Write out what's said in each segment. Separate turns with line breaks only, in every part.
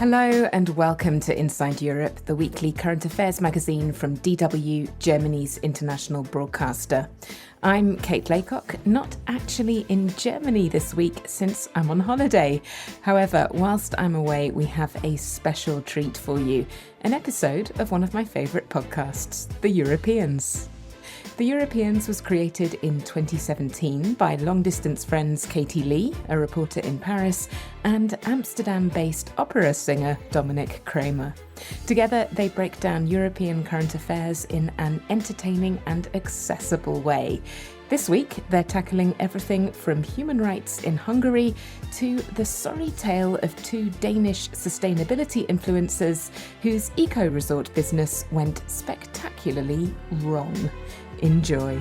Hello and welcome to Inside Europe, the weekly current affairs magazine from DW, Germany's international broadcaster. I'm Kate Laycock, not actually in Germany this week since I'm on holiday. However, whilst I'm away, we have a special treat for you, an episode of one of my favourite podcasts, The Europeans. The Europeans was created in 2017 by long-distance friends Katie Lee, a reporter in Paris, and Amsterdam-based opera singer Dominic Kramer. Together, they break down European current affairs in an entertaining and accessible way. This week, they're tackling everything from human rights in Hungary to the sorry tale of two Danish sustainability influencers whose eco-resort business went spectacularly wrong. Enjoy.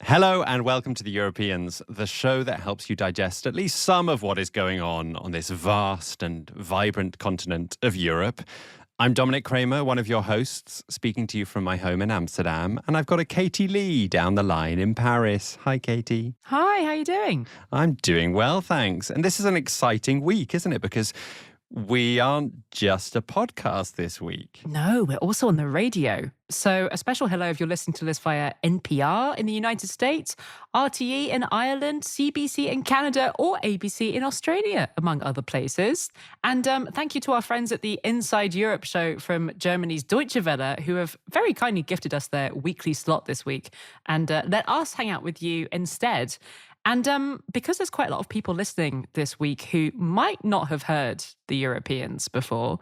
Hello and welcome to The Europeans, the show that helps you digest at least some of what is going on this vast and vibrant continent of Europe. I'm Dominic Kramer, one of your hosts, speaking to you from my home in Amsterdam, and I've got a Katie Lee down the line in Paris. Hi, Katie.
Hi, how are you doing?
I'm doing well, thanks. And this is an exciting week, isn't it? Because we aren't just a podcast this week.
No, we're also on the radio. So a special hello if you're listening to this via NPR in the United States, RTE in Ireland, CBC in Canada, or ABC in Australia, among other places. And thank you to our friends at the Inside Europe show from Germany's Deutsche Welle, who have very kindly gifted us their weekly slot this week and let us hang out with you instead. And because there's quite a lot of people listening this week who might not have heard The Europeans before,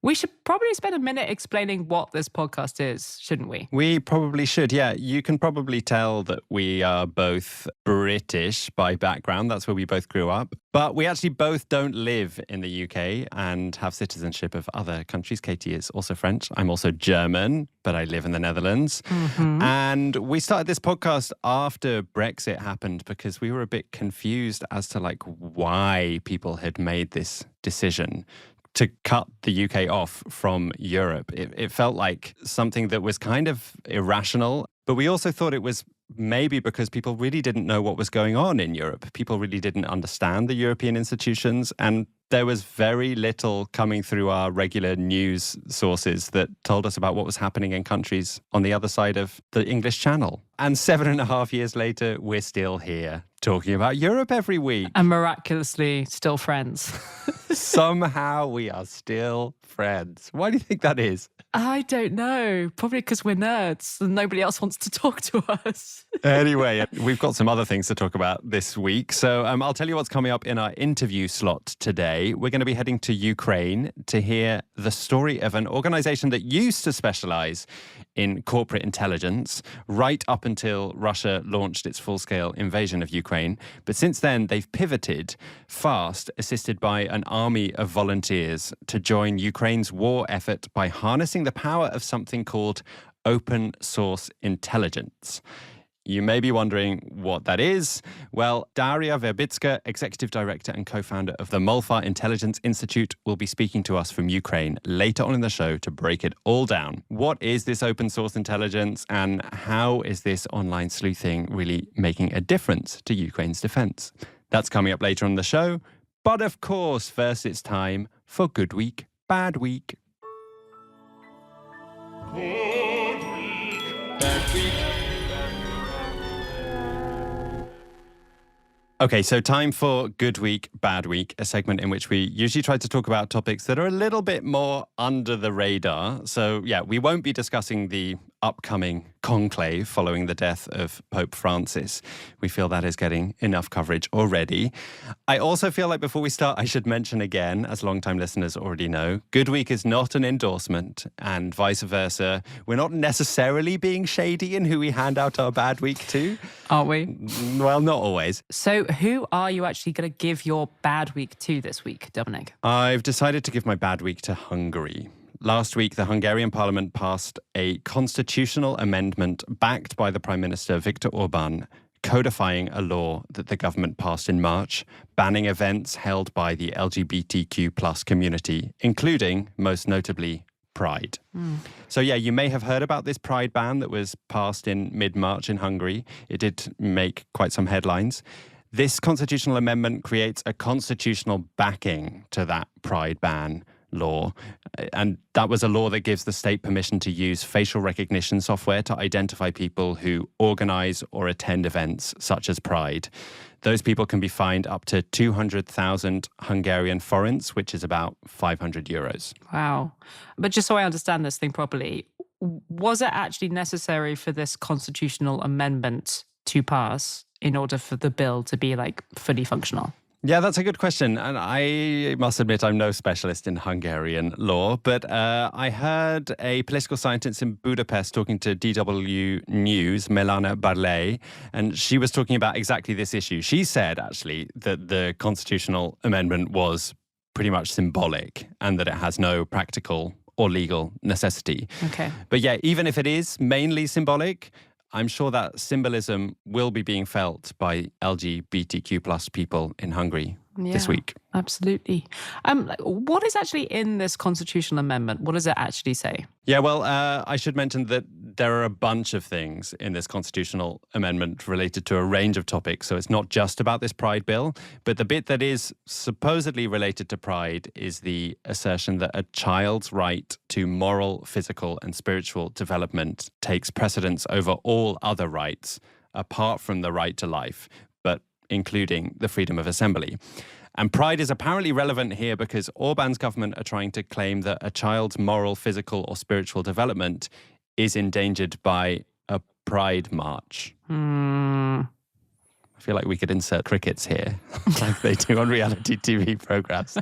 we should probably spend a minute explaining what this podcast is, shouldn't we?
We probably should, yeah. You can probably tell that we are both British by background. That's where we both grew up. But we actually both don't live in the UK and have citizenship of other countries. Katie is also French. I'm also German, but I live in the Netherlands. Mm-hmm. And we started this podcast after Brexit happened because we were a bit confused as to why people had made this decision to cut the UK off from Europe. It felt like something that was kind of irrational, but we also thought it was maybe because people really didn't know what was going on in Europe. People really didn't understand the European institutions, and there was very little coming through our regular news sources that told us about what was happening in countries on the other side of the English Channel. And 7.5 years later, we're still here talking about Europe every week.
And miraculously still friends.
Somehow we are still friends. Why do you think that is?
I don't know. Probably because we're nerds and nobody else wants to talk to us.
Anyway, we've got some other things to talk about this week. So I'll tell you what's coming up in our interview slot today. We're going to be heading to Ukraine to hear the story of an organization that used to specialize in corporate intelligence right up until Russia launched its full-scale invasion of Ukraine. But since then, they've pivoted fast, assisted by an army of volunteers to join Ukraine's war effort by harnessing the power of something called open source intelligence. You may be wondering what that is. Well, Daria Verbitska, Executive Director and co-founder of the Molfar Intelligence Institute, will be speaking to us from Ukraine later on in the show to break it all down. What is this open source intelligence and how is this online sleuthing really making a difference to Ukraine's defense? That's coming up later on the show. But of course, first it's time for Good Week, Bad Week.
Good week, bad week.
Okay, so time for Good Week, Bad Week, a segment in which we usually try to talk about topics that are a little bit more under the radar. So, yeah, we won't be discussing the upcoming conclave following the death of Pope Francis. We feel that is getting enough coverage already. I also feel like before we start, I should mention again, as long-time listeners already know, Good Week is not an endorsement and vice versa. We're not necessarily being shady in who we hand out our Bad Week to.
Are we?
Well, not always.
So who are you actually going to give your Bad Week to this week, Dominic?
I've decided to give my Bad Week to Hungary. last week, the Hungarian parliament passed a constitutional amendment backed by the Prime Minister Viktor Orbán, codifying a law that the government passed in March, banning events held by the LGBTQ plus community, including, most notably, Pride. So yeah, you may have heard about this Pride ban that was passed in mid-March in Hungary. It did make quite some headlines. This constitutional amendment creates a constitutional backing to that Pride ban law. And that was a law that gives the state permission to use facial recognition software to identify people who organize or attend events such as Pride. Those people can be fined up to 200,000 Hungarian forints, which is about 500 euros.
Wow. But just so I understand this thing properly, was it actually necessary for this constitutional amendment to pass in order for the bill to be fully functional?
Yeah, that's a good question. And I must admit, I'm no specialist in Hungarian law, but I heard a political scientist in Budapest talking to DW News, Melana Barley, and she was talking about exactly this issue. She said, actually, that the constitutional amendment was pretty much symbolic and that it has no practical or legal necessity.
Okay.
But yeah, even if it is mainly symbolic, I'm sure that symbolism will be being felt by LGBTQ plus people in Hungary this week.
Absolutely. What is actually in this constitutional amendment? What does it actually say?
Yeah, well, I should mention that there are a bunch of things in this constitutional amendment related to a range of topics. So it's not just about this Pride bill, but the bit that is supposedly related to Pride is the assertion that a child's right to moral, physical and spiritual development takes precedence over all other rights, apart from the right to life, but including the freedom of assembly. And Pride is apparently relevant here because Orbán's government are trying to claim that a child's moral, physical or spiritual development is endangered by a Pride march. I feel like we could insert crickets here, like they do on reality TV programs.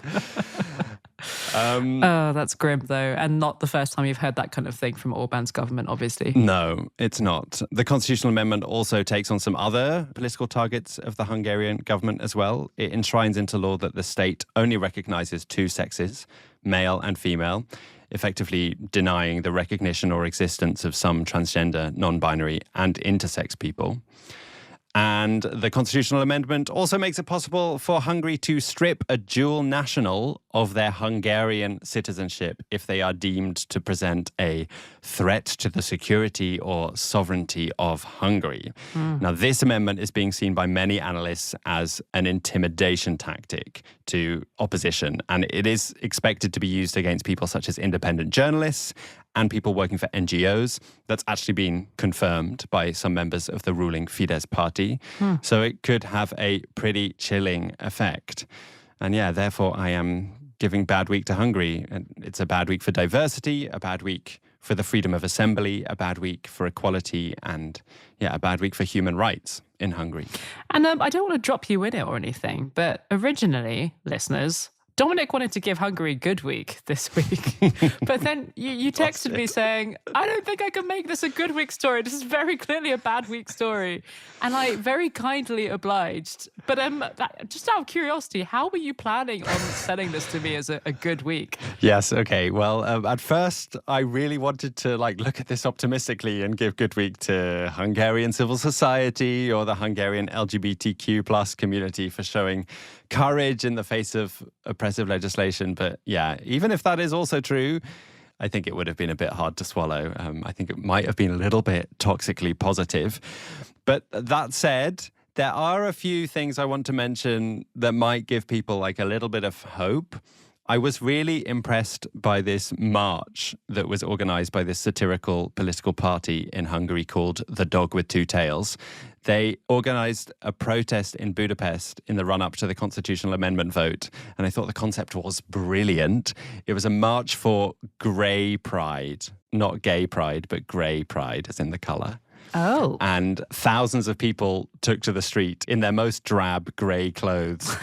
Oh, that's grim, though. And not the first time you've heard that kind of thing from Orbán's government, obviously.
No, it's not. The constitutional amendment also takes on some other political targets of the Hungarian government as well. It enshrines into law that the state only recognizes two sexes, male and female, effectively denying the recognition or existence of some transgender, non-binary and intersex people. And the constitutional amendment also makes it possible for Hungary to strip a dual national of their Hungarian citizenship if they are deemed to present a threat to the security or sovereignty of Hungary. Now, this amendment is being seen by many analysts as an intimidation tactic to opposition, and it is expected to be used against people such as independent journalists and people working for NGOs. That's actually been confirmed by some members of the ruling Fidesz party. So it could have a pretty chilling effect. And yeah, therefore I am giving bad week to Hungary. And it's a bad week for diversity, a bad week for the freedom of assembly, a bad week for equality, and yeah, a bad week for human rights in Hungary.
And I don't want to drop you in it or anything, but originally, listeners, Dominic wanted to give Hungary a good week this week. But then you texted me saying, I don't think I can make this a good week story. This is very clearly a bad week story. And I very kindly obliged. But just out of curiosity, how were you planning on selling this to me as a good week?
Yes, okay. Well, at first, I really wanted to look at this optimistically and give good week to Hungarian civil society or the Hungarian LGBTQ plus community for showing courage in the face of oppressive legislation. But yeah, even if that is also true, I think it would have been a bit hard to swallow. I think it might have been a little bit toxically positive. But that said, there are a few things I want to mention that might give people a little bit of hope. I was really impressed by this march that was organized by this satirical political party in Hungary called The Dog with Two Tails. They organized a protest in Budapest in the run-up to the constitutional amendment vote, and I thought the concept was brilliant. It was a march for grey pride, not gay pride, but grey pride, as in the colour.
Oh.
And thousands of people took to the street in their most drab grey clothes,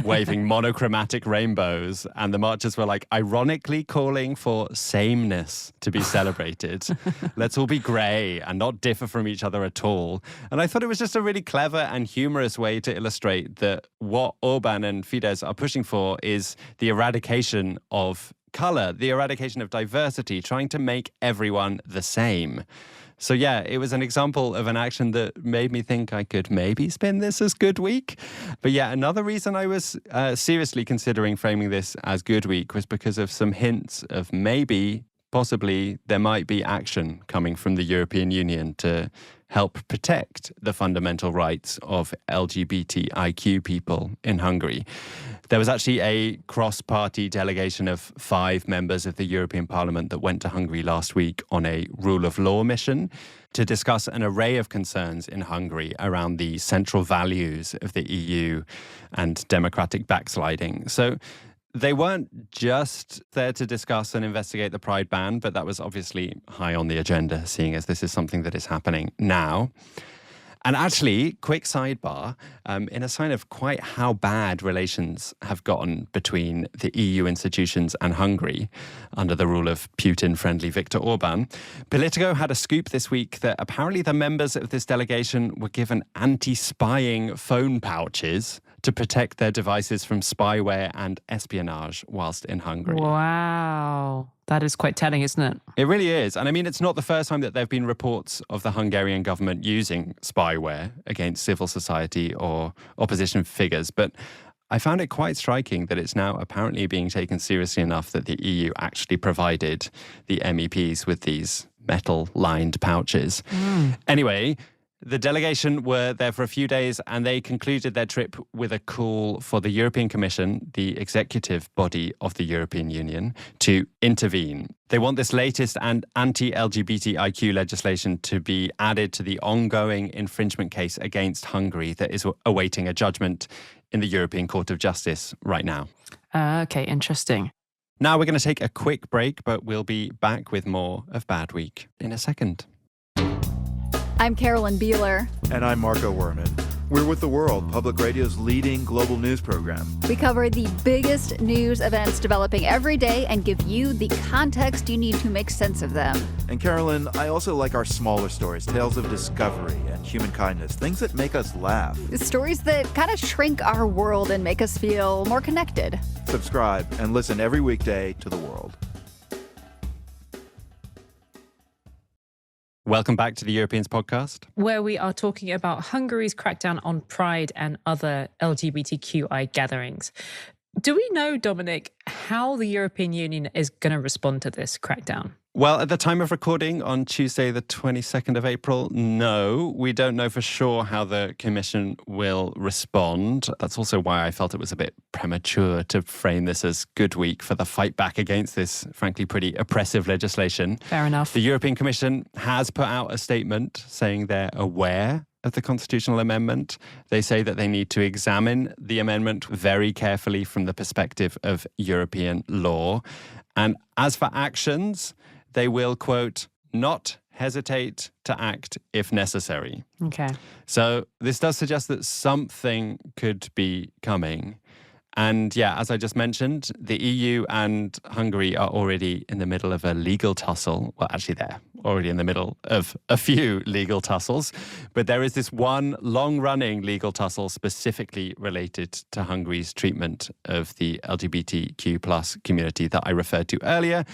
waving monochromatic rainbows. And the marchers were ironically calling for sameness to be celebrated. Let's all be grey and not differ from each other at all. And I thought it was just a really clever and humorous way to illustrate that what Orbán and Fidesz are pushing for is the eradication of colour, the eradication of diversity, trying to make everyone the same. So yeah, it was an example of an action that made me think I could maybe spin this as Good Week. But yeah, another reason I was seriously considering framing this as Good Week was because of some hints of possibly, there might be action coming from the European Union to help protect the fundamental rights of LGBTIQ people in Hungary. There was actually a cross-party delegation of 5 members of the European Parliament that went to Hungary last week on a rule of law mission to discuss an array of concerns in Hungary around the central values of the EU and democratic backsliding. So they weren't just there to discuss and investigate the Pride ban, but that was obviously high on the agenda, seeing as this is something that is happening now. And actually, quick sidebar, in a sign of quite how bad relations have gotten between the EU institutions and Hungary under the rule of Putin-friendly Viktor Orban, Politico had a scoop this week that apparently the members of this delegation were given anti-spying phone pouches to protect their devices from spyware and espionage whilst in Hungary.
Wow. That is quite telling, isn't it?
It really is. And I mean, it's not the first time that there have been reports of the Hungarian government using spyware against civil society or opposition figures. But I found it quite striking that it's now apparently being taken seriously enough that the EU actually provided the MEPs with these metal-lined pouches. Anyway, the delegation were there for a few days and they concluded their trip with a call for the European Commission, the executive body of the European Union, to intervene. They want this latest and anti-LGBTIQ legislation to be added to the ongoing infringement case against Hungary that is awaiting a judgment in the European Court of Justice right now.
Okay, interesting.
Now we're going to take a quick break, but we'll be back with more of Bad Week in a second.
I'm Carolyn Beeler.
And I'm Marco Werman. We're With the World, Public Radio's leading global news program.
We cover the biggest news events developing every day and give you the context you need to make sense of them.
And Carolyn, I also like our smaller stories, tales of discovery and human kindness, things that make us laugh.
Stories that kind of shrink our world and make us feel more connected.
Subscribe and listen every weekday to The World.
Welcome back to the Europeans podcast,
where we are talking about Hungary's crackdown on Pride and other LGBTQI gatherings. Do we know, Dominic, how the European Union is going to respond to this crackdown?
Well, at the time of recording on Tuesday, the 22nd of April, no, we don't know for sure how the Commission will respond. That's also why I felt it was a bit premature to frame this as Good Week for the fight back against this, frankly, pretty oppressive legislation.
Fair enough.
The European Commission has put out a statement saying they're aware of the constitutional amendment. They say that they need to examine the amendment very carefully from the perspective of European law. And as for actions, they will, quote, not hesitate to act if necessary.
Okay.
So this does suggest that something could be coming. And yeah, as I just mentioned, the EU and Hungary are already in the middle of a legal tussle. Well, actually, they're already in the middle of a few legal tussles. But there is this one long-running legal tussle specifically related to Hungary's treatment of the LGBTQ plus community that I referred to earlier,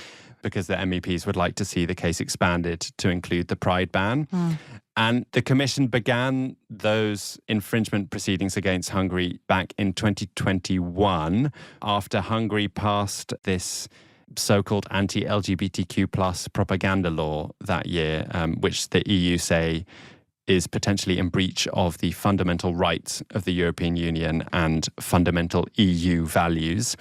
because the MEPs would like to see the case expanded to include the Pride ban. And the Commission began those infringement proceedings against Hungary back in 2021 after Hungary passed this so-called anti-LGBTQ plus propaganda law that year, which the EU say is potentially in breach of the fundamental rights of the European Union and fundamental EU values.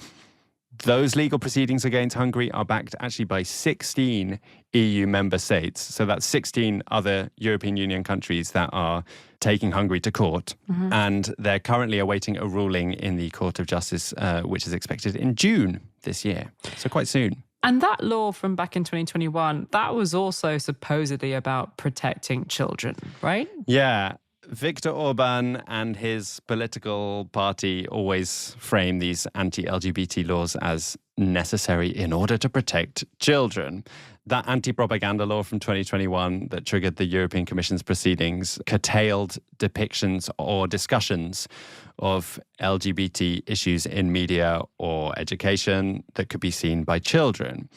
Those legal proceedings against Hungary are backed actually by 16 EU member states. So that's 16 other European Union countries that are taking Hungary to court. And they're currently awaiting a ruling in the Court of Justice, which is expected in June this year. So quite soon.
And that law from back in 2021, that was also supposedly about protecting children, right?
Yeah. Viktor Orban and his political party always frame these anti-LGBT laws as necessary in order to protect children. That anti-propaganda law from 2021 that triggered the European Commission's proceedings curtailed depictions or discussions of LGBT issues in media or education that could be seen by children.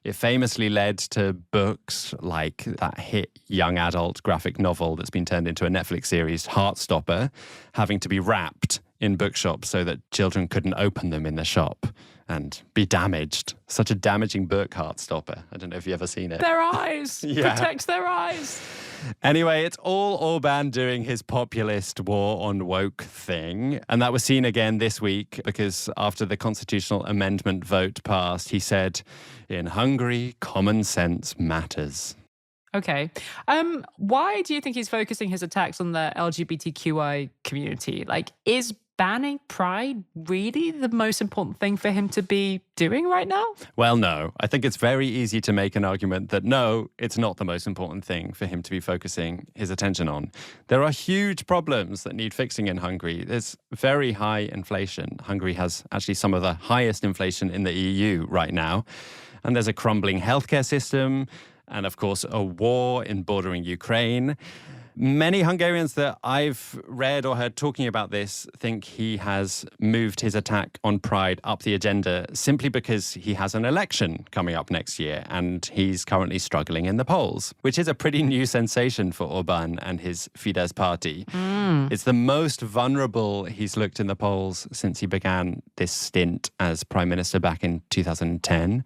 It famously led to books like that hit young adult graphic novel that's been turned into a Netflix series, Heartstopper, having to be wrapped in bookshops so that children couldn't open them in the shop and be damaged. Such a damaging book, Heartstopper. I don't know if you've ever seen it.
Their eyes.
Yeah.
Protect their eyes.
Anyway, it's all Orban doing his populist war on woke thing. And that was seen again this week because after the constitutional amendment vote passed, he said, in Hungary, common sense matters.
Okay. Why do you think he's focusing his attacks on the LGBTQI community? Like, is banning Pride really the most important thing for him to be doing right now?
Well, no. I think it's very easy to make an argument that no, it's not the most important thing for him to be focusing his attention on. There are huge problems that need fixing in Hungary. There's very high inflation. Hungary has actually some of the highest inflation in the EU right now. And there's a crumbling healthcare system and, of course, a war in bordering Ukraine. Many Hungarians that I've read or heard talking about this think he has moved his attack on Pride up the agenda simply because he has an election coming up next year and he's currently struggling in the polls, which is a pretty new sensation for Orban and his Fidesz party. It's the most vulnerable he's looked in the polls since he began this stint as prime minister back in 2010.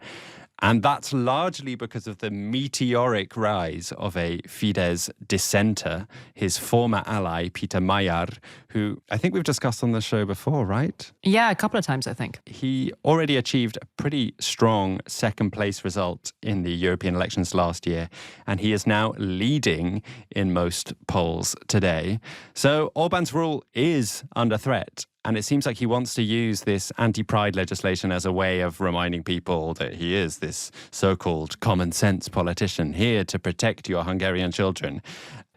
And that's largely because of the meteoric rise of a Fidesz dissenter, his former ally, Peter Magyar, who I think we've discussed on the show before, right?
Yeah, a couple of times, I think.
He already achieved a pretty strong second place result in the European elections last year, and he is now leading in most polls today. So Orban's rule is under threat. And it seems like he wants to use this anti-pride legislation as a way of reminding people that he is this so-called common sense politician here to protect your Hungarian children.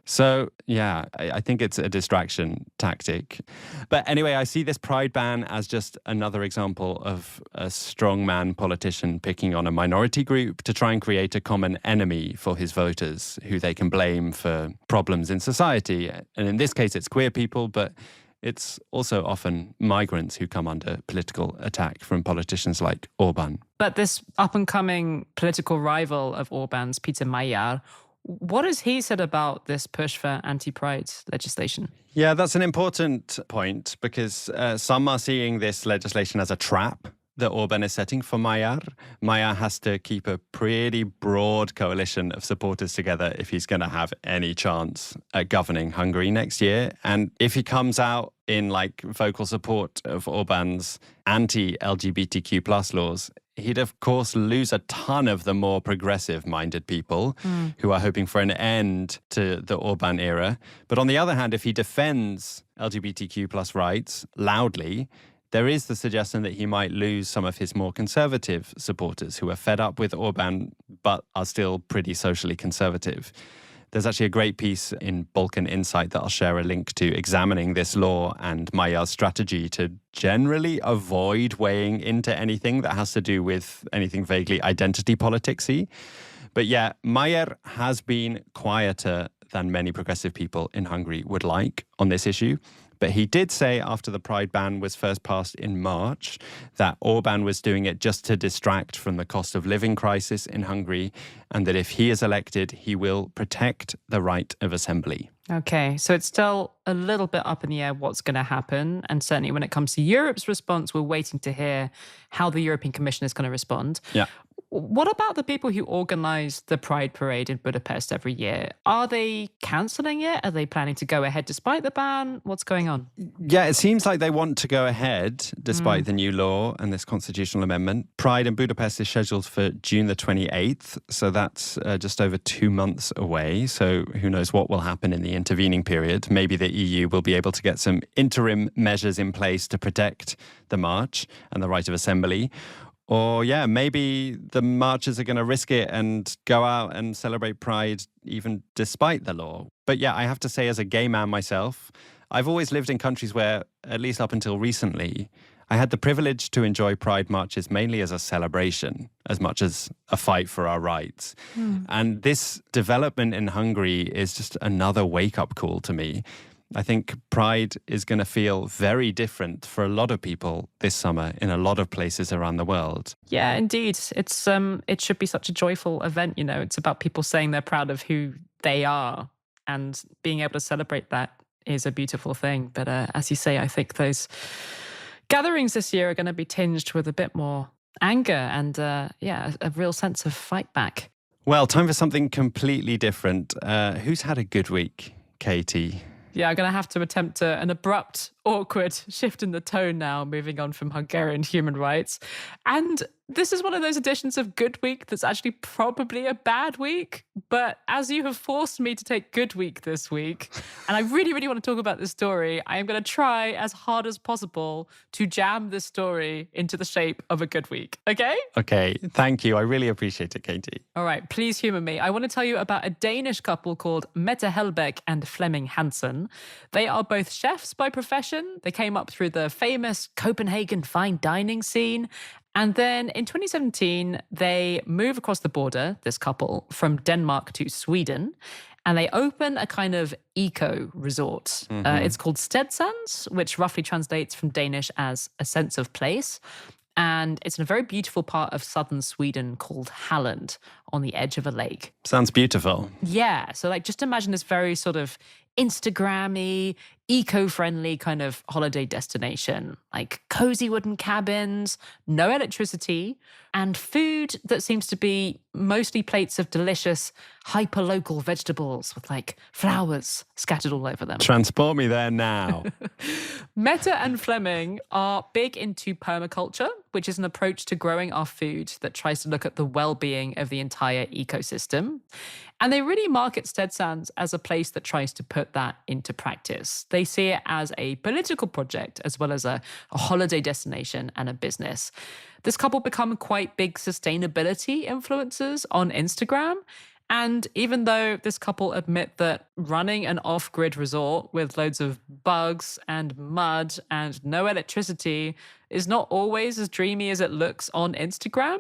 So, yeah, I think it's a distraction tactic. But anyway, I see this pride ban as just another example of a strongman politician picking on a minority group to try and create a common enemy for his voters who they can blame for problems in society. And in this case, it's queer people, but it's also often migrants who come under political attack from politicians like Orban.
But this up-and-coming political rival of Orban's, Peter Magyar, what has he said about this push for anti-pride legislation?
Yeah, that's an important point because some are seeing this legislation as a trap that Orban is setting for Magyar. Magyar has to keep a pretty broad coalition of supporters together if he's going to have any chance at governing Hungary next year. And if he comes out in like vocal support of Orban's anti-LGBTQ plus laws, he'd of course lose a ton of the more progressive-minded people who are hoping for an end to the Orban era. But on the other hand, if he defends LGBTQ plus rights loudly, there is the suggestion that he might lose some of his more conservative supporters who are fed up with Orban but are still pretty socially conservative. There's actually a great piece in Balkan Insight that I'll share a link to examining this law and Magyar's strategy to generally avoid weighing into anything that has to do with anything vaguely identity politics-y. But yeah, Magyar has been quieter than many progressive people in Hungary would like on this issue. But he did say after the Pride ban was first passed in March that Orban was doing it just to distract from the cost of living crisis in Hungary and that if he is elected, he will protect the right of assembly.
Okay, so it's still a little bit up in the air what's going to happen. And certainly when it comes to Europe's response, we're waiting to hear how the European Commission is going to respond.
Yeah.
What about the people who organise the Pride Parade in Budapest every year? Are they cancelling it? Are they planning to go ahead despite the ban? What's going on?
Yeah, it seems like they want to go ahead despite the new law and this constitutional amendment. Pride in Budapest is scheduled for June the 28th, so that's just over 2 months away. So who knows what will happen in the intervening period. Maybe the EU will be able to get some interim measures in place to protect the march and the right of assembly. Or, yeah, maybe the marchers are going to risk it and go out and celebrate Pride even despite the law. But, yeah, I have to say as a gay man myself, I've always lived in countries where, at least up until recently, I had the privilege to enjoy Pride marches mainly as a celebration, as much as a fight for our rights. And this development in Hungary is just another wake-up call to me. I think Pride is going to feel very different for a lot of people this summer in a lot of places around the world.
Yeah, indeed. It's it should be such a joyful event, you know. It's about people saying they're proud of who they are, and being able to celebrate that is a beautiful thing. But as you say, I think those gatherings this year are going to be tinged with a bit more anger and, a real sense of fight back.
Well, time for something completely different. Who's had a good week, Katie?
Yeah, I'm going to have to attempt an abrupt, awkward shift in the tone now, moving on from Hungarian human rights. And this is one of those editions of Good Week that's actually probably a bad week. But as you have forced me to take Good Week this week, and I really, really want to talk about this story, I am going to try as hard as possible to jam this story into the shape of a good week. Okay?
Okay, thank you. I really appreciate it, Katie.
All right, please humor me. I want to tell you about a Danish couple called Mette Helbeck and Flemming Hansen. They are both chefs by profession. They came up through the famous Copenhagen fine dining scene. And then in 2017, they move across the border, this couple, from Denmark to Sweden. And they open a kind of eco resort. It's called Stedsans, which roughly translates from Danish as a sense of place. And it's in a very beautiful part of southern Sweden called Halland, on the edge of a lake.
Sounds beautiful.
Yeah. So just imagine this very sort of Instagram-y, eco-friendly kind of holiday destination, like cozy wooden cabins, no electricity, and food that seems to be mostly plates of delicious, hyper-local vegetables with flowers scattered all over them.
Transport me there now.
Mette and Flemming are big into permaculture, which is an approach to growing our food that tries to look at the well-being of the entire ecosystem. And they really market Stedsans as a place that tries to put that into practice. They see it as a political project as well as a holiday destination and a business. This couple become quite big sustainability influencers on Instagram. And even though this couple admit that running an off-grid resort with loads of bugs and mud and no electricity is not always as dreamy as it looks on Instagram,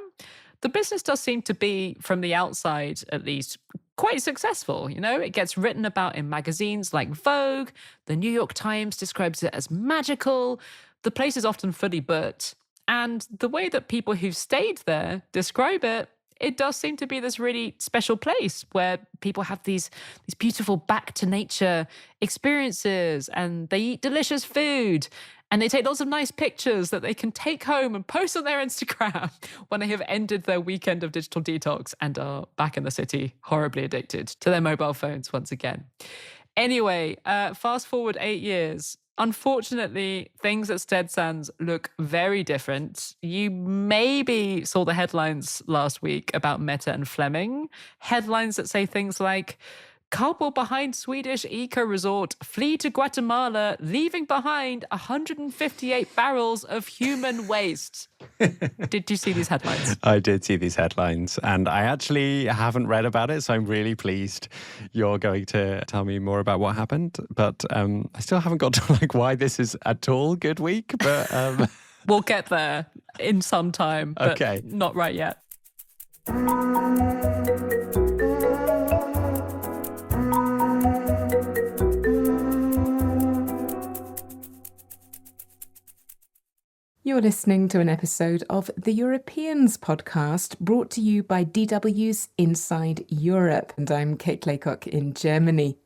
the business does seem to be, from the outside at least, quite successful. You know, it gets written about in magazines like Vogue. The New York Times describes it as magical. The place is often fully booked. And the way that people who've stayed there describe it, it does seem to be this really special place where people have these beautiful back to nature experiences, and they eat delicious food, and they take lots of nice pictures that they can take home and post on their Instagram when they have ended their weekend of digital detox and are back in the city, horribly addicted to their mobile phones once again. Anyway, fast forward 8 years. Unfortunately, things at Stedsans look very different. You maybe saw the headlines last week about Mette and Flemming. Headlines that say things like, couple behind Swedish eco resort flee to Guatemala, leaving behind 158 barrels of human waste. Did you see these headlines?
I did see these headlines, and I actually haven't read about it, so I'm really pleased you're going to tell me more about what happened. But I still haven't got to why this is at all Good Week. But
we'll get there in some time, but
okay.
Not right yet.
You're listening to an episode of the Europeans podcast brought to you by DW's Inside Europe. And I'm Kate Laycock in Germany.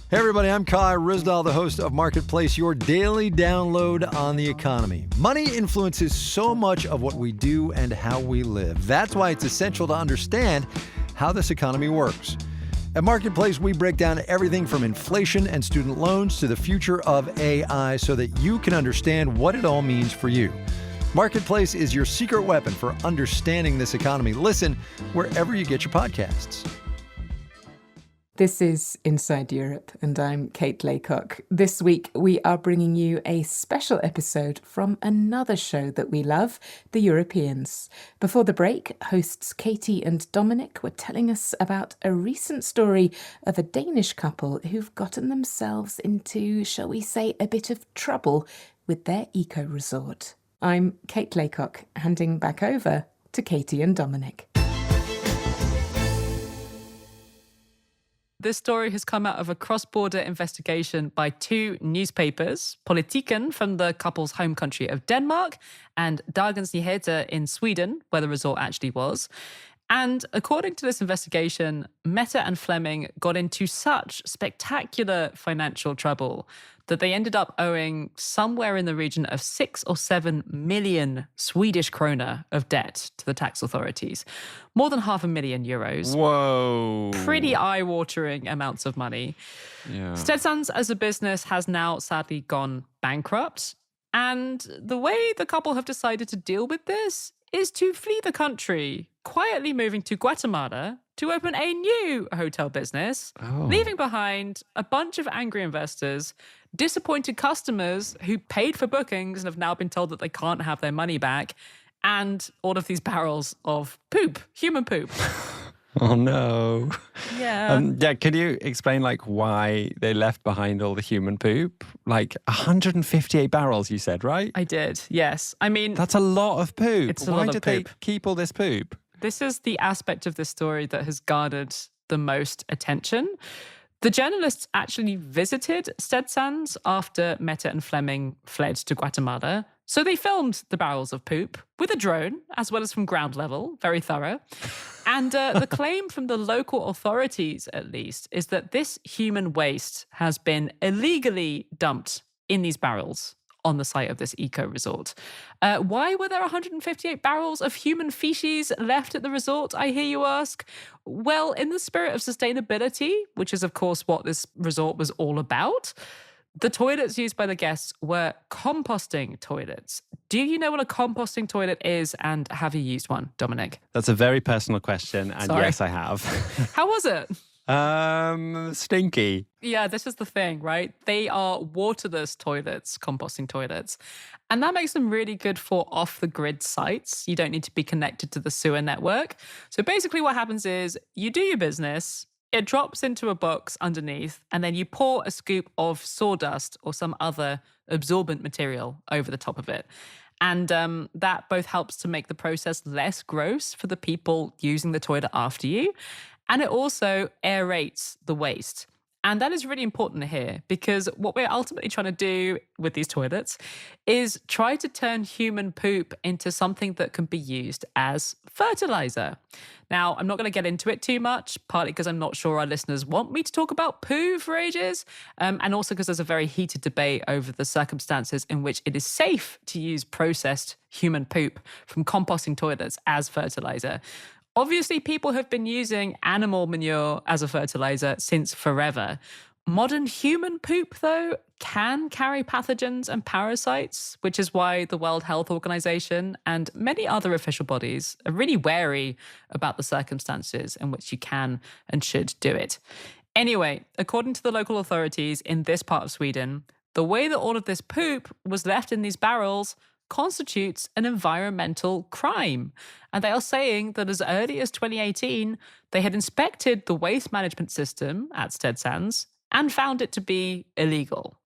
Hey everybody, I'm Kai Ryssdal, the host of Marketplace, your daily download on the economy. Money influences so much of what we do and how we live. That's why it's essential to understand how this economy works. At Marketplace, we break down everything from inflation and student loans to the future of AI so that you can understand what it all means for you. Marketplace is your secret weapon for understanding this economy. Listen wherever you get your podcasts.
This is Inside Europe, and I'm Kate Laycock. This week, we are bringing you a special episode from another show that we love, The Europeans. Before the break, hosts Katie and Dominic were telling us about a recent story of a Danish couple who've gotten themselves into, shall we say, a bit of trouble with their eco-resort. I'm Kate Laycock, handing back over to Katie and Dominic.
This story has come out of a cross-border investigation by two newspapers, Politiken from the couple's home country of Denmark and Dagens Nyheter in Sweden, where the resort actually was. And according to this investigation, Mette and Flemming got into such spectacular financial trouble that they ended up owing somewhere in the region of 6 or 7 million Swedish krona of debt to the tax authorities. More than €500,000.
Whoa.
Pretty eye-watering amounts of money.
Yeah.
Stedsans as a business has now sadly gone bankrupt. And the way the couple have decided to deal with this is to flee the country, quietly moving to Guatemala to open a new hotel business, leaving behind a bunch of angry investors, disappointed customers who paid for bookings and have now been told that they can't have their money back, and all of these barrels of poop, human poop.
Oh, no.
Yeah.
Can you explain, why they left behind all the human poop? 158 barrels, you said, right?
I did, yes. I mean,
That's a lot of poop.
It's a
Why
lot of
did they
poop.
keep all this poop?
this is the aspect of this story that has garnered the most attention. The journalists actually visited Stedsans after Mette and Flemming fled to Guatemala. So they filmed the barrels of poop with a drone, as well as from ground level, very thorough. And the claim from the local authorities, at least, is that this human waste has been illegally dumped in these barrels on the site of this eco-resort. Why were there 158 barrels of human feces left at the resort, I hear you ask? Well, in the spirit of sustainability, which is, of course, what this resort was all about, the toilets used by the guests were composting toilets. Do you know what a composting toilet is, and have you used one, Dominic?
That's a very personal question, and
Sorry.
yes, I have.
How was it?
Stinky.
Yeah, this is the thing, right? They are waterless toilets, composting toilets. And that makes them really good for off-the-grid sites. You don't need to be connected to the sewer network. So basically what happens is you do your business, it drops into a box underneath, and then you pour a scoop of sawdust or some other absorbent material over the top of it. And that both helps to make the process less gross for the people using the toilet after you, and it also aerates the waste. And that is really important here, because what we're ultimately trying to do with these toilets is try to turn human poop into something that can be used as fertilizer. Now, I'm not going to get into it too much, partly because I'm not sure our listeners want me to talk about poo for ages, and also because there's a very heated debate over the circumstances in which it is safe to use processed human poop from composting toilets as fertilizer. Obviously, people have been using animal manure as a fertilizer since forever. Modern human poop, though, can carry pathogens and parasites, which is why the World Health Organization and many other official bodies are really wary about the circumstances in which you can and should do it. Anyway, according to the local authorities in this part of Sweden, the way that all of this poop was left in these barrels constitutes an environmental crime. And they are saying that as early as 2018, they had inspected the waste management system at Stedsans and found it to be illegal.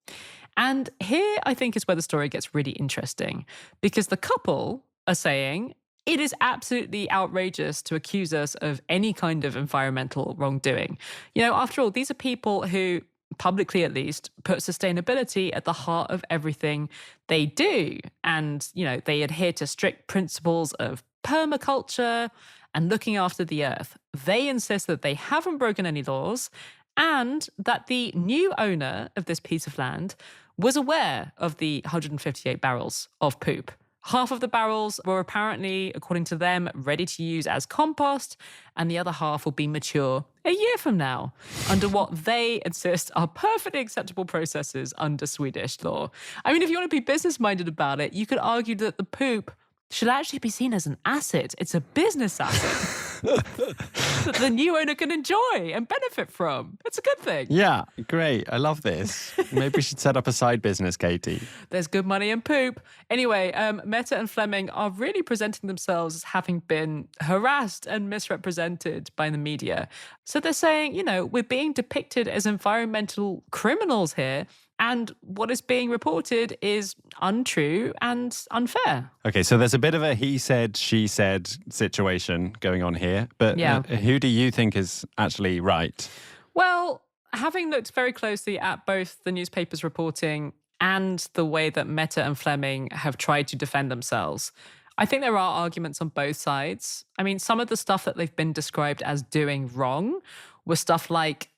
And here, I think, is where the story gets really interesting, because the couple are saying it is absolutely outrageous to accuse us of any kind of environmental wrongdoing. You know, after all, these are people who, publicly at least, put sustainability at the heart of everything they do. And, you know, they adhere to strict principles of permaculture and looking after the earth. They insist that they haven't broken any laws and that the new owner of this piece of land was aware of the 158 barrels of poop Half of the barrels were apparently, according to them, ready to use as compost, and the other half will be mature a year from now, under what they insist are perfectly acceptable processes under Swedish law. I mean, if you want to be business-minded about it, you could argue that the poop should actually be seen as an asset. It's a business asset that the new owner can enjoy and benefit from. It's a good thing.
Yeah, great. I love this. Maybe we should set up a side business, Katie.
There's good money in poop. Anyway, Mette and Fleming are really presenting themselves as having been harassed and misrepresented by the media. So they're saying, you know, we're being depicted as environmental criminals here, and what is being reported is untrue and unfair.
Okay, so there's a bit of a he said, she said situation going on here. But
Yeah.
Who do you think is actually right?
Well, having looked very closely at both the newspaper's reporting and the way that Mette and Fleming have tried to defend themselves, I think there are arguments on both sides. I mean, some of the stuff that they've been described as doing wrong was stuff like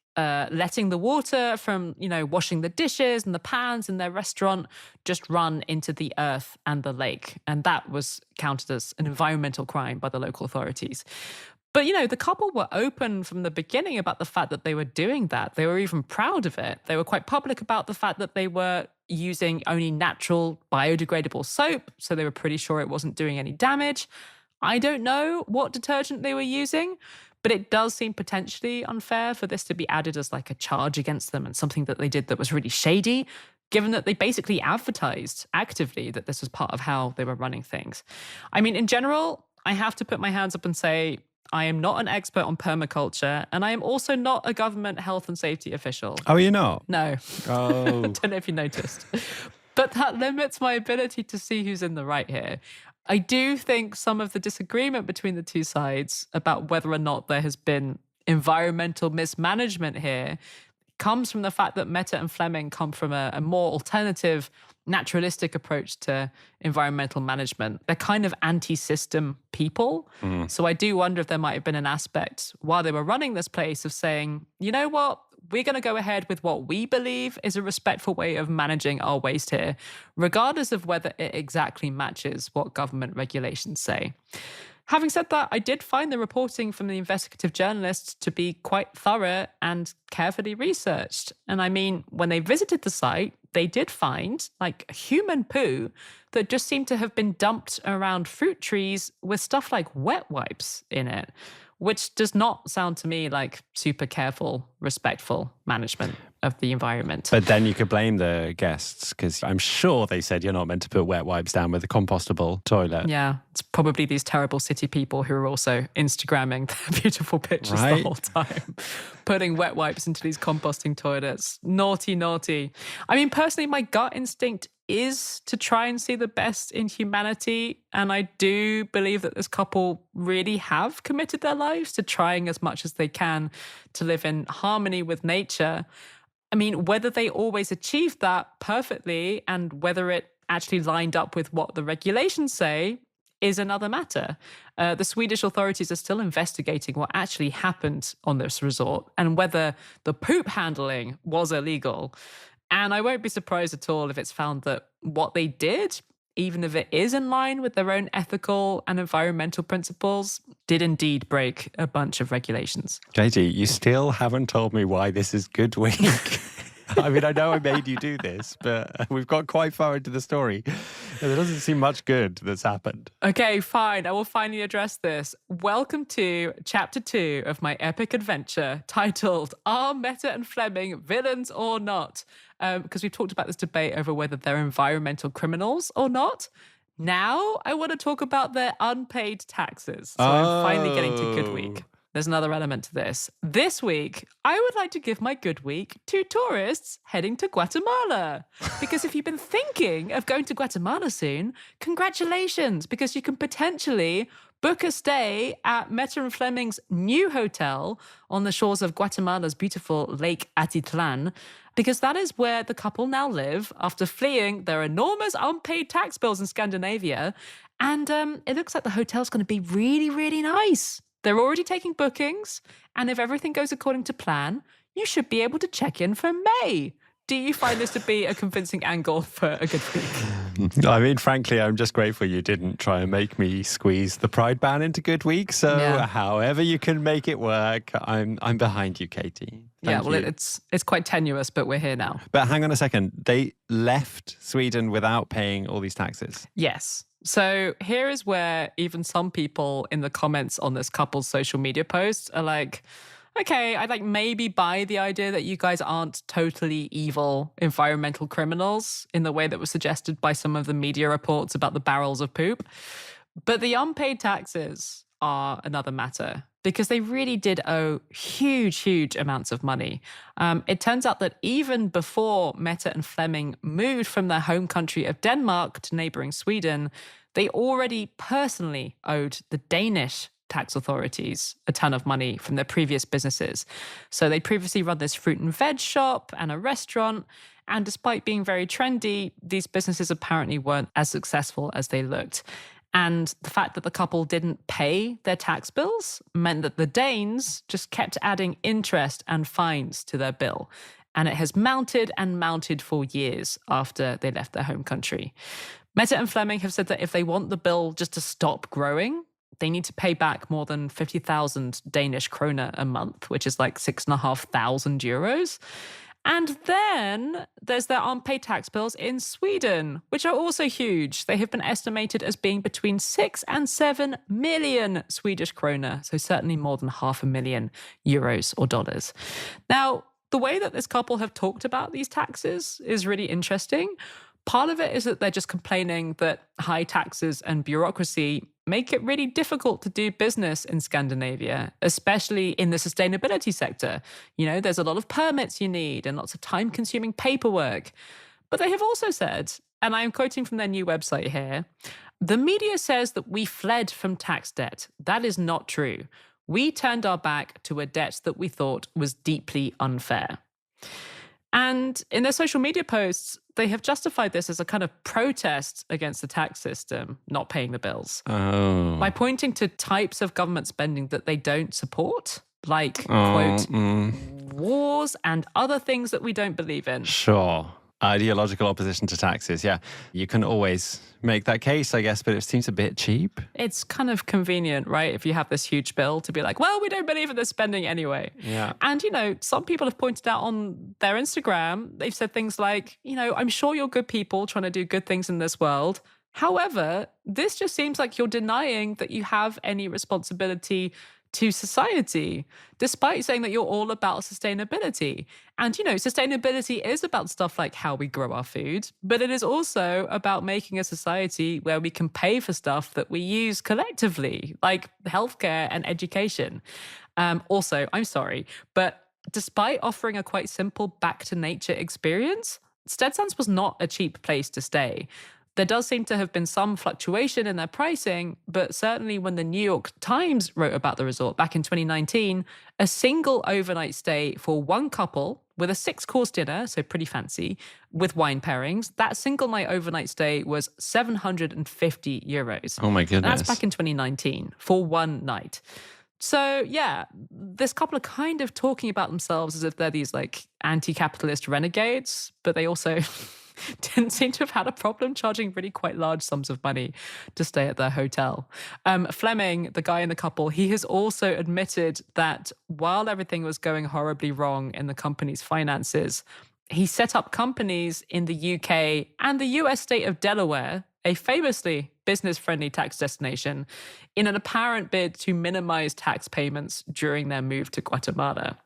letting the water from, you know, washing the dishes and the pans in their restaurant just run into the earth and the lake. And that was counted as an environmental crime by the local authorities. But, you know, the couple were open from the beginning about the fact that they were doing that. They were even proud of it. They were quite public about the fact that they were using only natural biodegradable soap. So they were pretty sure it wasn't doing any damage. I don't know what detergent they were using, but it does seem potentially unfair for this to be added as like a charge against them and something that they did that was really shady, given that they basically advertised actively that this was part of how they were running things. I mean, in general, I have to put my hands up and say, I am not an expert on permaculture, and I am also not a government health and safety official.
Oh, you're not?
No.
Oh.
Don't know if you noticed. But that limits my ability to see who's in the right here. I do think some of the disagreement between the two sides about whether or not there has been environmental mismanagement here comes from the fact that Mette and Fleming come from a more alternative, naturalistic approach to environmental management. They're kind of anti-system people. So I do wonder if there might have been an aspect while they were running this place of saying, you know what? We're going to go ahead with what we believe is a respectful way of managing our waste here, regardless of whether it exactly matches what government regulations say. Having said that, I did find the reporting from the investigative journalists to be quite thorough and carefully researched. And I mean, when they visited the site, they did find like human poo that just seemed to have been dumped around fruit trees with stuff like wet wipes in it, which does not sound to me like super careful, respectful management of the environment.
But then you could blame the guests, because I'm sure they said you're not meant to put wet wipes down with a compostable toilet.
Yeah, it's probably these terrible city people who are also Instagramming their beautiful pictures the whole time, putting wet wipes into these composting toilets. Naughty, naughty. I mean, personally, my gut instinct is to try and see the best in humanity. And I do believe that this couple really have committed their lives to trying as much as they can to live in harmony with nature. I mean, whether they always achieved that perfectly and whether it actually lined up with what the regulations say is another matter. The Swedish authorities are still investigating what actually happened on this resort and whether the poop handling was illegal. And I won't be surprised at all if it's found that what they did, even if it is in line with their own ethical and environmental principles, did indeed break a bunch of regulations.
Katie, you still haven't told me why this is Good Week. I mean, I know I made you do this, but we've got quite far into the story. There doesn't seem much good that's happened.
Okay, fine. I will finally address this. Welcome to Chapter 2 of my epic adventure titled, Are Mette and Fleming Villains or Not? Because we've talked about this debate over whether they're environmental criminals or not. Now I want to talk about their unpaid taxes. So I'm finally getting to Good Week. There's another element to this. This week, I would like to give my good week to tourists heading to Guatemala. Because if you've been thinking of going to Guatemala soon, congratulations, because you can potentially book a stay at Mette and Fleming's new hotel on the shores of Guatemala's beautiful Lake Atitlan, because that is where the couple now live after fleeing their enormous unpaid tax bills in Scandinavia. And it looks like the hotel's going to be really, really nice. They're already taking bookings, and if everything goes according to plan, you should be able to check in for May. Do you find this to be a convincing angle for a good week?
I mean, frankly, I'm just grateful you didn't try and make me squeeze the Pride ban into Good Week. So however you can make it work, I'm behind you, Katie. Thank you.
It's quite tenuous, but we're here now.
But hang on a second. They left Sweden without paying all these taxes.
Yes. So here is where even some people in the comments on this couple's social media posts are like, okay, I maybe buy the idea that you guys aren't totally evil environmental criminals in the way that was suggested by some of the media reports about the barrels of poop. But the unpaid taxes are another matter because they really did owe huge amounts of money. It turns out that even before Mette and Flemming moved from their home country of Denmark to neighboring Sweden, they already personally owed the Danish tax authorities a ton of money from their previous businesses. So they'd previously run this fruit and veg shop and a restaurant. And despite being very trendy, these businesses apparently weren't as successful as they looked. And the fact that the couple didn't pay their tax bills meant that the Danes just kept adding interest and fines to their bill. And it has mounted and mounted for years after they left their home country. Mette and Flemming have said that if they want the bill just to stop growing, they need to pay back more than 50,000 Danish kroner a month, which is like 6,500 euros. And then there's their unpaid tax bills in Sweden, which are also huge. They have been estimated as being between 6 and 7 million Swedish krona, so certainly more than 500,000 euros or dollars. Now, the way that this couple have talked about these taxes is really interesting. Part of it is that they're just complaining that high taxes and bureaucracy make it really difficult to do business in Scandinavia, especially in the sustainability sector. You know, there's a lot of permits you need and lots of time-consuming paperwork. But they have also said, and I'm quoting from their new website here, the media says that we fled from tax debt. That is not true. We turned our back to a debt that we thought was deeply unfair. And in their social media posts, they have justified this as a kind of protest against the tax system not paying the bills by pointing to types of government spending that they don't support, like, quote, wars and other things that we don't believe in.
Sure. Ideological opposition to taxes. Yeah, you can always make that case, I guess, but it seems a bit cheap.
It's kind of convenient, right? If you have this huge bill to be like, well, we don't believe in this spending anyway.
Yeah.
And, you know, some people have pointed out on their Instagram, they've said things like, you know, I'm sure you're good people trying to do good things in this world. However, this just seems like you're denying that you have any responsibility to society, despite saying that you're all about sustainability. And, you know, sustainability is about stuff like how we grow our food, but it is also about making a society where we can pay for stuff that we use collectively, like healthcare and education. Also, I'm sorry, but despite offering a quite simple back to nature experience, Stedsans was not a cheap place to stay. There does seem to have been some fluctuation in their pricing, but certainly when the New York Times wrote about the resort back in 2019, a single overnight stay for one couple with a 6-course dinner, so pretty fancy, with wine pairings, that single night overnight stay was 750 euros.
Oh my goodness.
That's back in 2019 for one night. So, yeah, this couple are kind of talking about themselves as if they're these like anti-capitalist renegades, but they also didn't seem to have had a problem charging really quite large sums of money to stay at their hotel. Flemming, the guy in the couple, he has also admitted that while everything was going horribly wrong in the company's finances, he set up companies in the UK and the US state of Delaware, a famously business-friendly tax destination, in an apparent bid to minimize tax payments during their move to Guatemala.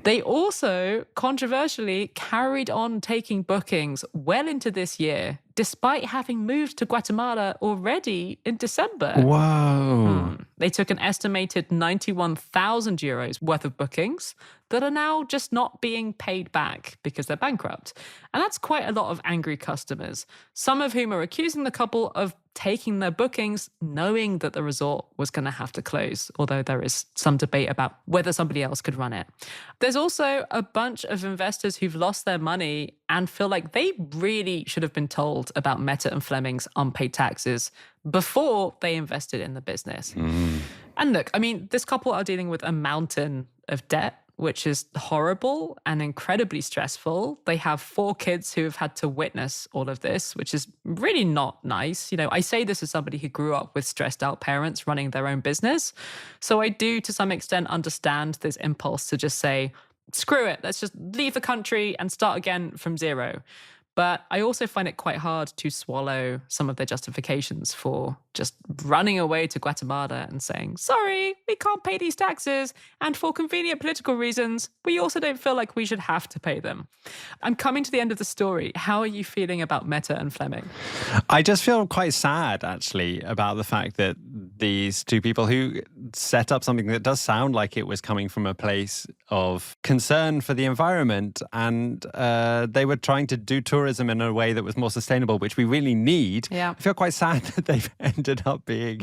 They also, controversially, carried on taking bookings well into this year, despite having moved to Guatemala already in December.
Whoa.
They took an estimated 91,000 euros worth of bookings that are now just not being paid back because they're bankrupt. And that's quite a lot of angry customers, some of whom are accusing the couple of taking their bookings knowing that the resort was going to have to close, although there is some debate about whether somebody else could run it. There's also a bunch of investors who've lost their money and feel like they really should have been told about Mette and Flemming's unpaid taxes before they invested in the business. And look, I mean, this couple are dealing with a mountain of debt. which is horrible and incredibly stressful. They have 4 kids who have had to witness all of this, which is really not nice. You know, I say this as somebody who grew up with stressed out parents running their own business. So I do, to some extent, understand this impulse to just say, screw it, let's just leave the country and start again from zero. But I also find it quite hard to swallow some of their justifications for just running away to Guatemala and saying, sorry, we can't pay these taxes. And for convenient political reasons, we also don't feel like we should have to pay them. I'm coming to the end of the story. How are you feeling about Mette and Flemming?
I just feel quite sad, actually, about the fact that these 2 people who set up something that does sound like it was coming from a place of concern for the environment, and they were trying to do tourism in a way that was more sustainable, which we really need.
Yeah.
I feel quite sad that they've ended up being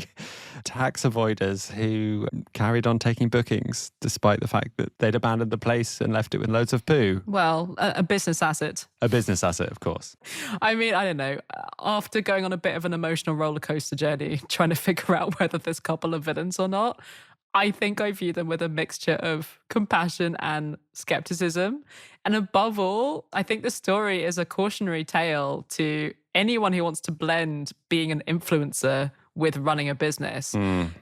tax avoiders who carried on taking bookings despite the fact that they'd abandoned the place and left it with loads of poo.
Well, a business asset.
A business asset, of course.
I mean, I don't know. After going on a bit of an emotional roller coaster journey, trying to figure out whether this couple are villains or not, I think I view them with a mixture of compassion and skepticism. And above all, I think the story is a cautionary tale to anyone who wants to blend being an influencer with running a business.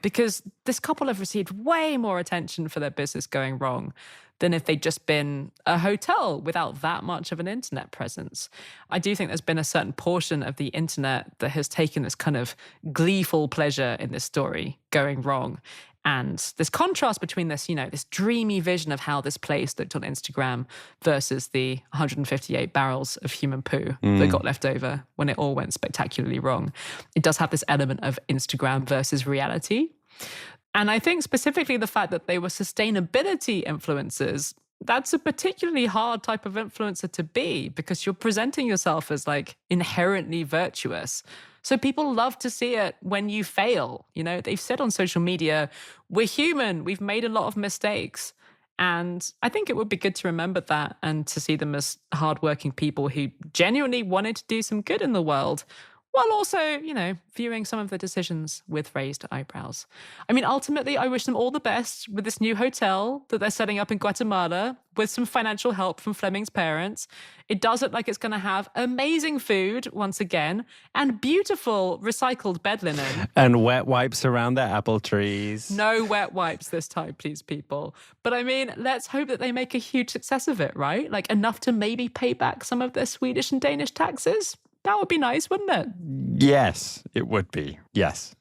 Because this couple have received way more attention for their business going wrong than if they'd just been a hotel without that much of an internet presence. I do think there's been a certain portion of the internet that has taken this kind of gleeful pleasure in this story going wrong. And this contrast between this, you know, this dreamy vision of how this place looked on Instagram versus the 158 barrels of human poo that got left over when it all went spectacularly wrong. It does have this element of Instagram versus reality. And I think specifically the fact that they were sustainability influencers, that's a particularly hard type of influencer to be, because you're presenting yourself as like inherently virtuous. So people love to see it when you fail. You know, they've said on social media, we're human, we've made a lot of mistakes. And I think it would be good to remember that and to see them as hardworking people who genuinely wanted to do some good in the world, while also, you know, viewing some of the decisions with raised eyebrows. I mean, ultimately, I wish them all the best with this new hotel that they're setting up in Guatemala with some financial help from Flemming's parents. It does look like it's going to have amazing food once again and beautiful recycled bed linen.
And wet wipes around their apple trees.
No wet wipes this time, please, people. But I mean, let's hope that they make a huge success of it, right? Like enough to maybe pay back some of their Swedish and Danish taxes. That would be nice, wouldn't it?
Yes, it would be. Yes.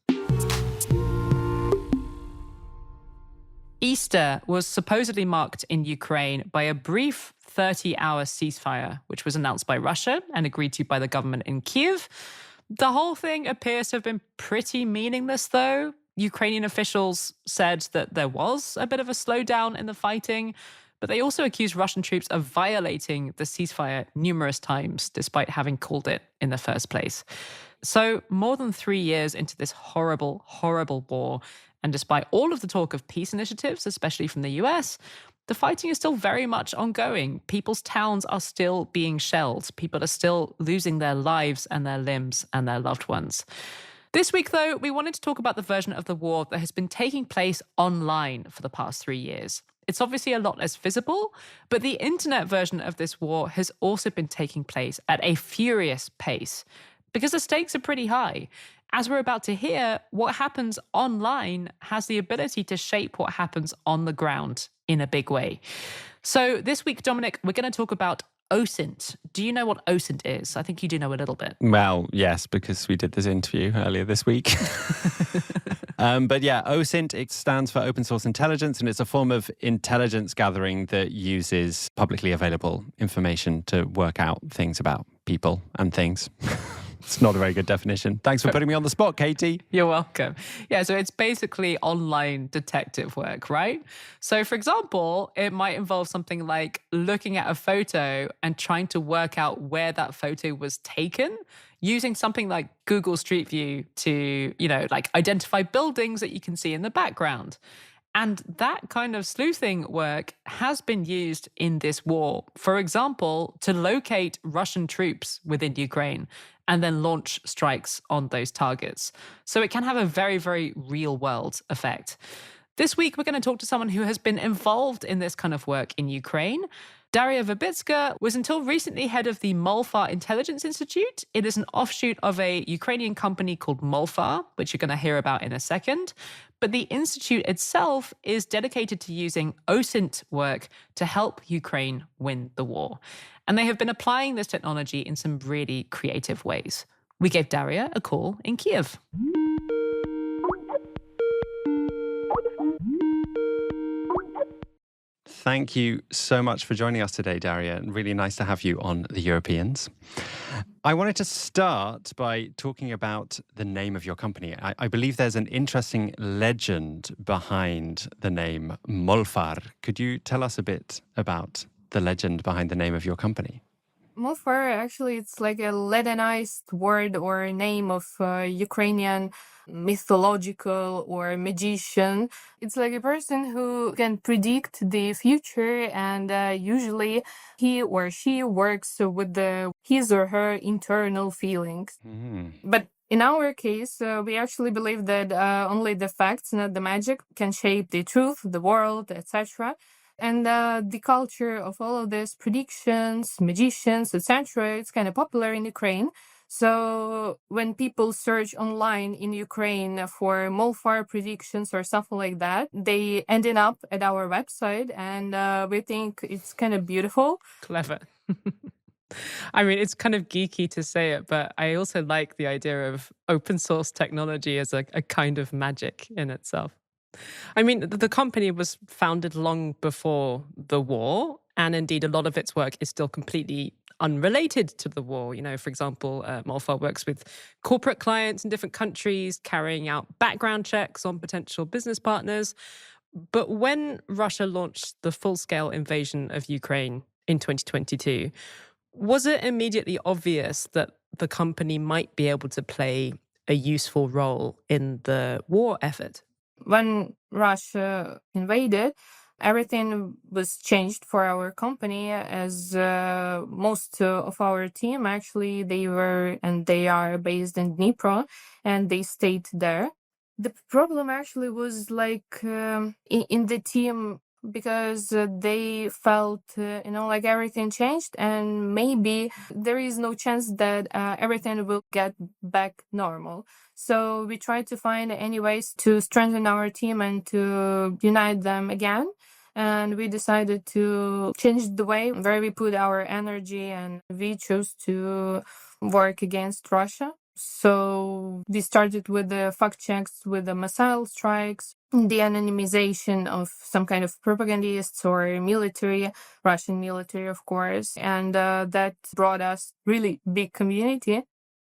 Easter was supposedly marked in Ukraine by a brief 30-hour ceasefire, which was announced by Russia and agreed to by the government in Kyiv. The whole thing appears to have been pretty meaningless, though. Ukrainian officials said that there was a bit of a slowdown in the fighting, but they also accused Russian troops of violating the ceasefire numerous times, despite having called it in the first place. So more than 3 years into this horrible, horrible war, and despite all of the talk of peace initiatives, especially from the US, the fighting is still very much ongoing. People's towns are still being shelled. People are still losing their lives and their limbs and their loved ones. This week, though, we wanted to talk about the version of the war that has been taking place online for the past 3 years. It's obviously a lot less visible, but the internet version of this war has also been taking place at a furious pace because the stakes are pretty high. As we're about to hear, what happens online has the ability to shape what happens on the ground in a big way. So this week, Dominic, we're going to talk about OSINT. Do you know what OSINT is? I think you do know a little bit.
Well, yes, because we did this interview earlier this week. But yeah, OSINT, it stands for Open Source Intelligence, and it's a form of intelligence gathering that uses publicly available information to work out things about people and things. It's not a very good definition. Thanks for putting me on the spot, Katie.
You're welcome. Yeah, so it's basically online detective work, right? So, for example, it might involve something like looking at a photo and trying to work out where that photo was taken, using something like Google Street View to, like identify buildings that you can see in the background. And that kind of sleuthing work has been used in this war, for example, to locate Russian troops within Ukraine and then launch strikes on those targets. So it can have a very, very real world effect. This week, we're going to talk to someone who has been involved in this kind of work in Ukraine. Daria Verbitska was until recently head of the Molfar Intelligence Institute. It is an offshoot of a Ukrainian company called Molfar, which you're going to hear about in a second. But the institute itself is dedicated to using OSINT work to help Ukraine win the war. And they have been applying this technology in some really creative ways. We gave Daria a call in Kiev.
Thank you so much for joining us today, Daria. And really nice to have you on The Europeans. I wanted to start by talking about the name of your company. I believe there's an interesting legend behind the name Molfar. Could you tell us a bit about the legend behind the name of your company?
Molfar, actually, it's like a Latinized word or name of Ukrainian mythological or magician. It's like a person who can predict the future, and usually he or she works with his or her internal feelings. But in our case, we actually believe that only the facts, not the magic, can shape the truth, the world, etc. And the culture of all of these predictions, magicians, etc., it's kind of popular in Ukraine. So when people search online in Ukraine for Molfar predictions or something like that, they ended up at our website, and we think it's kind of beautiful.
Clever. I mean, it's kind of geeky to say it, but I also like the idea of open source technology as a kind of magic in itself. I mean, the company was founded long before the war, and indeed a lot of its work is still completely unrelated to the war. You know, for example, Molfar works with corporate clients in different countries, carrying out background checks on potential business partners. But when Russia launched the full-scale invasion of Ukraine in 2022, was it immediately obvious that the company might be able to play a useful role in the war effort?
When Russia invaded, everything was changed for our company, as most of our team, actually, they were and they are based in Dnipro, and they stayed there. The problem actually was like in the team, because they felt, like everything changed, and maybe there is no chance that everything will get back normal. So we tried to find any ways to strengthen our team and to unite them again. And we decided to change the way where we put our energy, and we chose to work against Russia. So we started with the fact checks, with the missile strikes, the anonymization of some kind of propagandists or military, Russian military, of course. And that brought us really big community.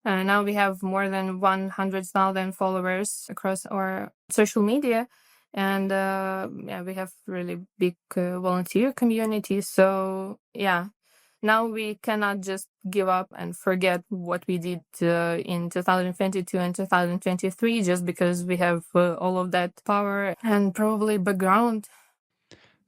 Now we have more than 100,000 followers across our social media. And we have really big volunteer community. So, now we cannot just give up and forget what we did in 2022 and 2023 just because we have all of that power and probably background.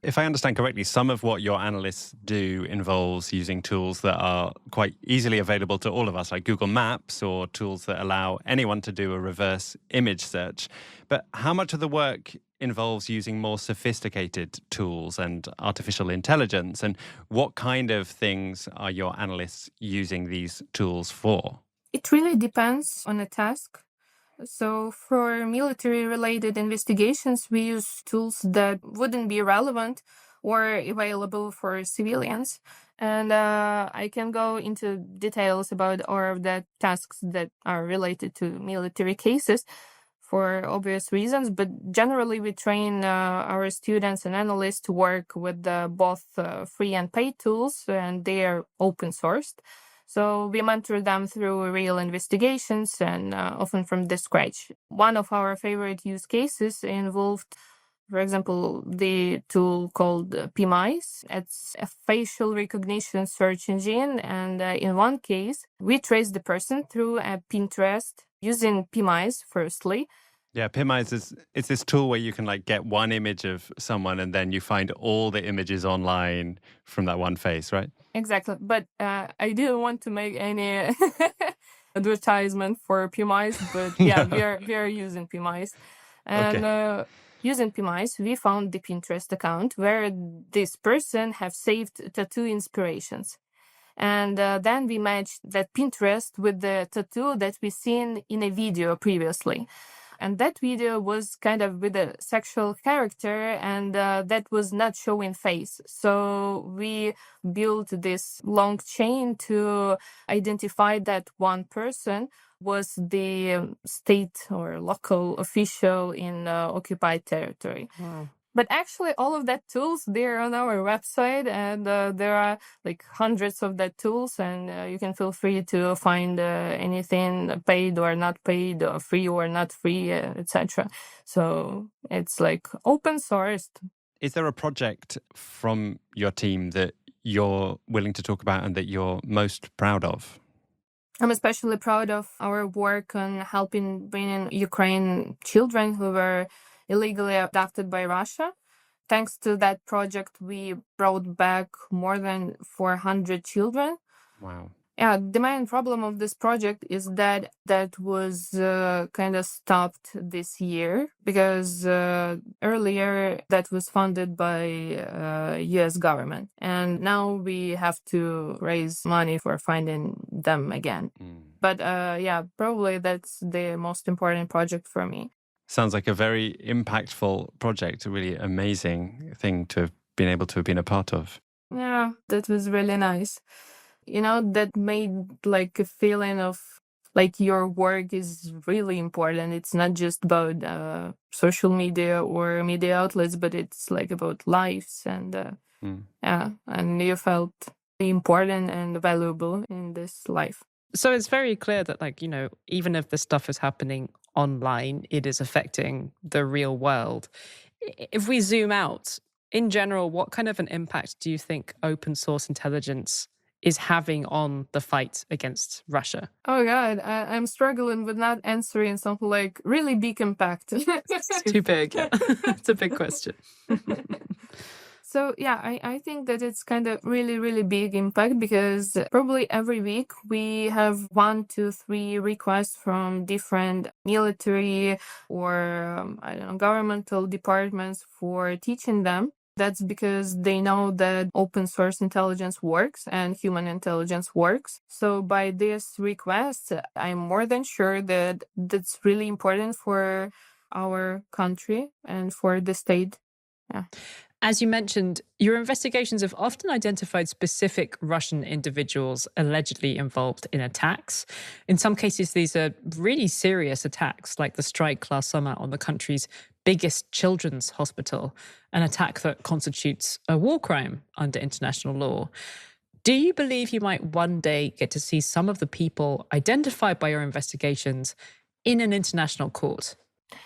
If I understand correctly, some of what your analysts do involves using tools that are quite easily available to all of us, like Google Maps, or tools that allow anyone to do a reverse image search. But how much of the work involves using more sophisticated tools and artificial intelligence? And what kind of things are your analysts using these tools for?
It really depends on a task. So for military-related investigations, we use tools that wouldn't be relevant or available for civilians. And I can go into details about all of the tasks that are related to military cases for obvious reasons. But generally, we train our students and analysts to work with both free and paid tools, and they are open sourced. So we mentor them through real investigations and often from the scratch. One of our favorite use cases involved, for example, the tool called PMICE. It's a facial recognition search engine. And in one case, we traced the person through a Pinterest using PMICE firstly.
Yeah, PMICE it's this tool where you can get one image of someone and then you find all the images online from that one face, right?
Exactly. But I didn't want to make any advertisement for PMICE, but yeah, we are using PMICE. And Using PMIs, we found the Pinterest account where this person have saved tattoo inspirations. And then we matched that Pinterest with the tattoo that we seen in a video previously. And that video was kind of with a sexual character, and that was not showing face. So we built this long chain to identify that one person was the state or local official in occupied territory.
Wow.
But actually, all of that tools, they're on our website, and there are like hundreds of that tools, and you can feel free to find anything paid or not paid, or free or not free, etc. So it's like open sourced.
Is there a project from your team that you're willing to talk about and that you're most proud of?
I'm especially proud of our work on helping bringing Ukraine children who were illegally abducted by Russia. Thanks to that project, we brought back more than 400 children.
Wow.
Yeah, the main problem of this project is that was kind of stopped this year because earlier that was funded by US government. And now we have to raise money for finding them again. But yeah, probably that's the most important project for me.
Sounds like a very impactful project, a really amazing thing to have been able to have been a part of.
Yeah, that was really nice. You know, that made like a feeling of like your work is really important. It's not just about social media or media outlets, but it's like about lives and yeah, and you felt important and valuable in this life.
So it's very clear that, like, you know, even if this stuff is happening online, it is affecting the real world. If we zoom out, in general, what kind of an impact do you think open source intelligence is having on the fight against Russia?
Oh God, I'm struggling with not answering something like really big impact.
It's too big. It's a big question.
So yeah, I think that it's kind of really, really big impact because probably every week we have 1 to 3 requests from different military or I don't know, governmental departments for teaching them. That's because they know that open source intelligence works and human intelligence works. So by this request, I'm more than sure that that's really important for our country and for the state. Yeah.
As you mentioned, your investigations have often identified specific Russian individuals allegedly involved in attacks. In some cases, these are really serious attacks, like the strike last summer on the country's biggest children's hospital, an attack that constitutes a war crime under international law. Do you believe you might one day get to see some of the people identified by your investigations in an international court?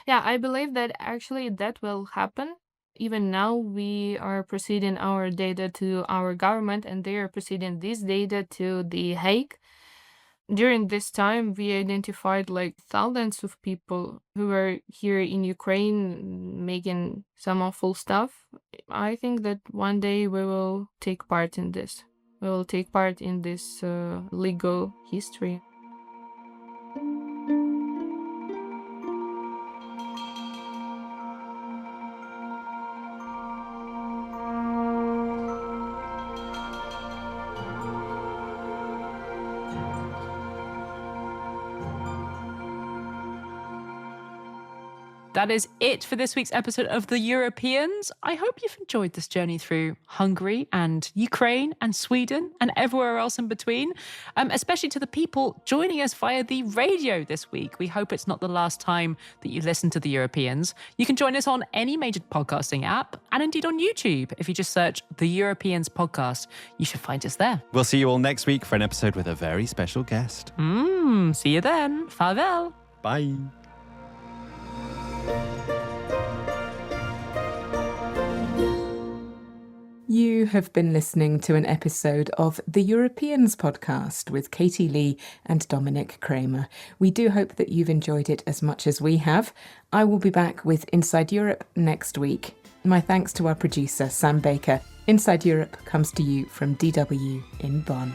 Yeah, I believe that actually that will happen. Even now, we are proceeding our data to our government, and they are proceeding this data to The Hague. During this time, we identified like thousands of people who were here in Ukraine making some awful stuff. I think that one day we will take part in this. We will take part in this legal history.
That is it for this week's episode of The Europeans. I hope you've enjoyed this journey through Hungary and Ukraine and Sweden and everywhere else in between, especially to the people joining us via the radio this week. We hope it's not the last time that you listen to The Europeans. You can join us on any major podcasting app and indeed on YouTube. If you just search The Europeans podcast, you should find us there.
We'll see you all next week for an episode with a very special guest.
See you then. Farewell.
Bye.
You have been listening to an episode of The Europeans podcast with Katie Lee and Dominic Kramer. We do hope that you've enjoyed it as much as we have. I will be back with Inside Europe next week. My thanks to our producer, Sam Baker. Inside Europe comes to you from DW in Bonn.